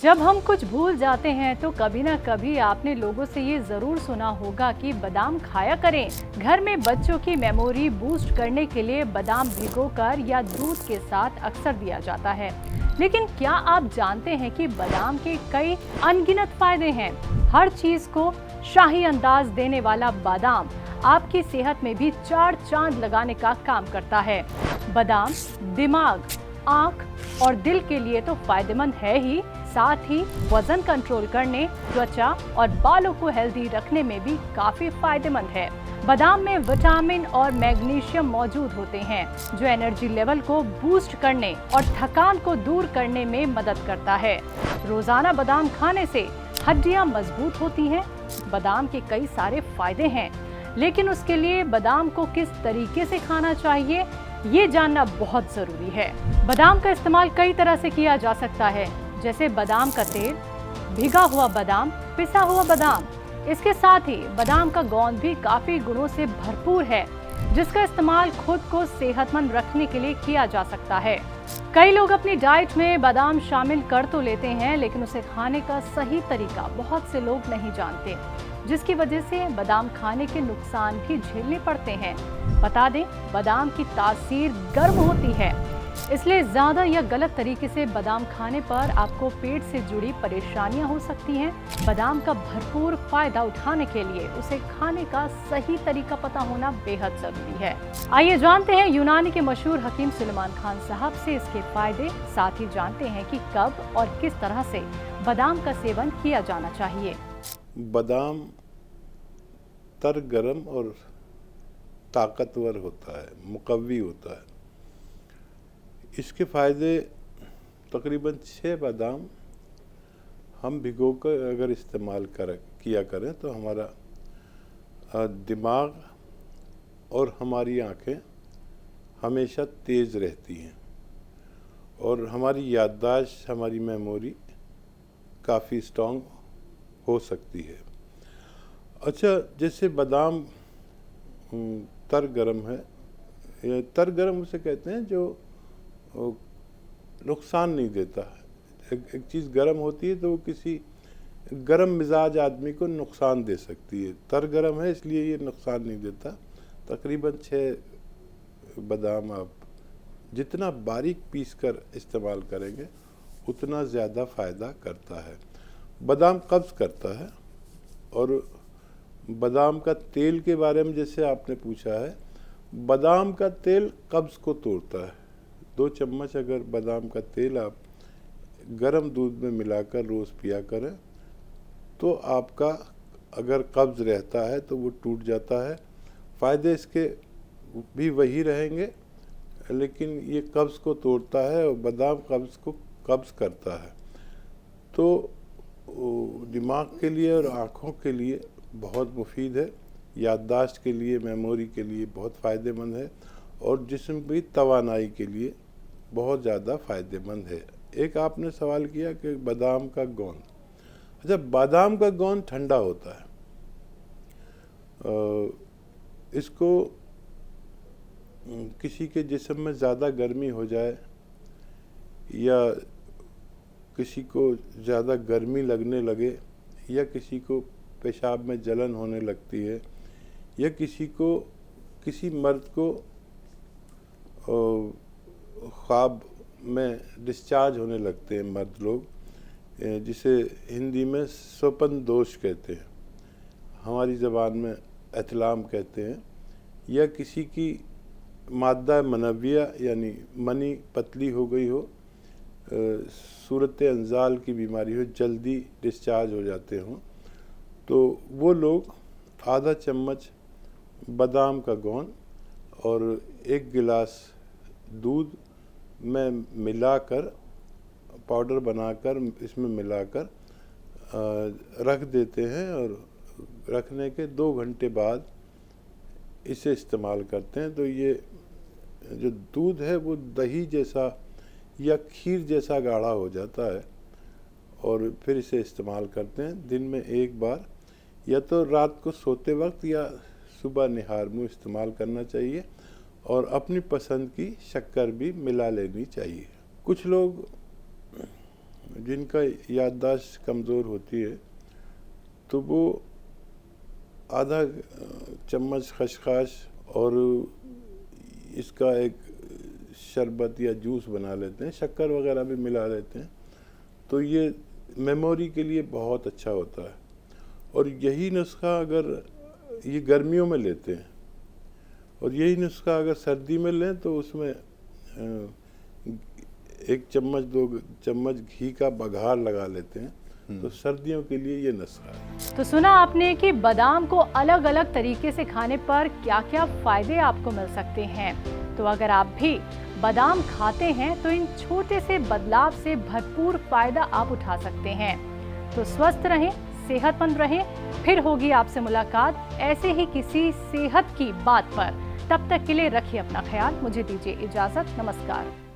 जब हम कुछ भूल जाते हैं तो कभी ना कभी आपने लोगों से ये जरूर सुना होगा कि बादाम खाया करें। घर में बच्चों की मेमोरी बूस्ट करने के लिए बादाम भिगोकर या दूध के साथ अक्सर दिया जाता है। लेकिन क्या आप जानते हैं कि बादाम के कई अनगिनत फायदे हैं। हर चीज को शाही अंदाज देने वाला बादाम आपकी सेहत में भी 4 चांद लगाने का काम करता है। बादाम दिमाग, आंख और दिल के लिए तो फायदेमंद है ही, साथ ही वजन कंट्रोल करने, त्वचा और बालों को हेल्दी रखने में भी काफी फायदेमंद है। बादाम में विटामिन और मैग्नीशियम मौजूद होते हैं जो एनर्जी लेवल को बूस्ट करने और थकान को दूर करने में मदद करता है। रोजाना बादाम खाने से हड्डियां मजबूत होती हैं। बादाम के कई सारे फायदे हैं, लेकिन उसके लिए बादाम को किस तरीके से खाना चाहिए ये जानना बहुत जरूरी है। बादाम का इस्तेमाल कई तरह से किया जा सकता है, जैसे बादाम का तेल, भिगा हुआ बादाम, पिसा हुआ बादाम। इसके साथ ही बादाम का गोंद भी काफी गुणों से भरपूर है, जिसका इस्तेमाल खुद को सेहतमंद रखने के लिए किया जा सकता है। कई लोग अपनी डाइट में बादाम शामिल कर तो लेते हैं, लेकिन उसे खाने का सही तरीका बहुत से लोग नहीं जानते, जिसकी वजह से बादाम खाने के नुकसान भी झेलने पड़ते हैं। बता दें, बादाम की तासीर गर्म होती है, इसलिए ज्यादा या गलत तरीके से बादाम खाने पर आपको पेट से जुड़ी परेशानियां हो सकती हैं। बादाम का भरपूर फायदा उठाने के लिए उसे खाने का सही तरीका पता होना बेहद जरूरी है। आइए जानते हैं यूनानी के मशहूर हकीम सुलेमान खान साहब से इसके फायदे, साथ ही जानते हैं कि कब और किस तरह से बादाम का सेवन किया जाना चाहिए। बादाम तर गरम और ताकतवर होता है, मुकव्वी होता है। इसके फायदे तकरीबन 6 बादाम हम भिगोकर अगर इस्तेमाल किया करें तो हमारा दिमाग और हमारी आँखें हमेशा तेज़ रहती हैं और हमारी याददाश्त, हमारी मेमोरी काफ़ी स्ट्रॉन्ग हो सकती है। अच्छा, जैसे बादाम तर गरम है, तर गरम उसे कहते हैं जो नुकसान नहीं देता है। एक चीज़ गर्म होती है तो वो किसी गर्म मिजाज आदमी को नुकसान दे सकती है। तर गरम है इसलिए ये नुकसान नहीं देता। तकरीबन 6 बादाम आप जितना बारीक पीस कर इस्तेमाल करेंगे उतना ज़्यादा फ़ायदा करता है। बादाम कब्ज़ करता है। और बादाम का तेल के बारे में जैसे आपने पूछा है, बादाम का तेल कब्ज़ को तोड़ता है। 2 चम्मच अगर बादाम का तेल आप गर्म दूध में मिलाकर रोज़ पिया करें तो आपका अगर कब्ज़ रहता है तो वो टूट जाता है। फ़ायदे इसके भी वही रहेंगे, लेकिन ये कब्ज़ को तोड़ता है और बादाम कब्ज़ को कब्ज़ करता है। तो दिमाग के लिए और आँखों के लिए बहुत मुफीद है, याददाश्त के लिए, मेमोरी के लिए बहुत फ़ायदेमंद है और जिस्म की तवानाई के लिए बहुत ज़्यादा फ़ायदेमंद है। एक आपने सवाल किया कि बादाम का गोंद। अच्छा, बादाम का गोंद ठंडा होता है। इसको किसी के जिस्म में ज़्यादा गर्मी हो जाए या किसी को ज़्यादा गर्मी लगने लगे या किसी को पेशाब में जलन होने लगती है या किसी मर्द को ख्वाब में डिस्चार्ज होने लगते हैं मर्द लोग, जिसे हिंदी में स्वपन दोष कहते हैं, हमारी ज़बान में एहतलाम कहते हैं, या किसी की मादा मनविया यानी मनी पतली हो गई हो, सूरत अंजाल की बीमारी हो, जल्दी डिस्चार्ज हो जाते हों, तो वो लोग आधा चम्मच बादाम का गोंद और 1 गिलास दूध में मिलाकर, पाउडर बनाकर इसमें मिलाकर रख देते हैं और रखने के 2 घंटे बाद इसे इस्तेमाल करते हैं। तो ये जो दूध है वो दही जैसा या खीर जैसा गाढ़ा हो जाता है और फिर इसे इस्तेमाल करते हैं। दिन में 1 बार, या तो रात को सोते वक्त या सुबह निहार मुँह इस्तेमाल करना चाहिए और अपनी पसंद की शक्कर भी मिला लेनी चाहिए। कुछ लोग जिनका याददाश्त कमज़ोर होती है, तो वो आधा चम्मच खसखस और इसका एक शरबत या जूस बना लेते हैं, शक्कर वगैरह भी मिला लेते हैं, तो ये मेमोरी के लिए बहुत अच्छा होता है। और यही नुस्खा अगर ये गर्मियों में लेते हैं और यही नुस्खा अगर सर्दी में लें तो उसमें 1 चम्मच 2 चम्मच घी का बघार लगा लेते हैं, तो सर्दियों के लिए ये नुस्खा है। तो सुना आपने कि बादाम को अलग अलग तरीके से खाने पर क्या क्या फायदे आपको मिल सकते हैं। तो अगर आप भी बादाम खाते हैं तो इन छोटे से बदलाव से भरपूर फायदा आप उठा सकते हैं। तो स्वस्थ रहें, सेहतमंद रहें। फिर होगी आपसे मुलाकात ऐसे ही किसी सेहत की बात पर। तब तक के लिए रखिए अपना ख्याल। मुझे दीजिए इजाजत। नमस्कार।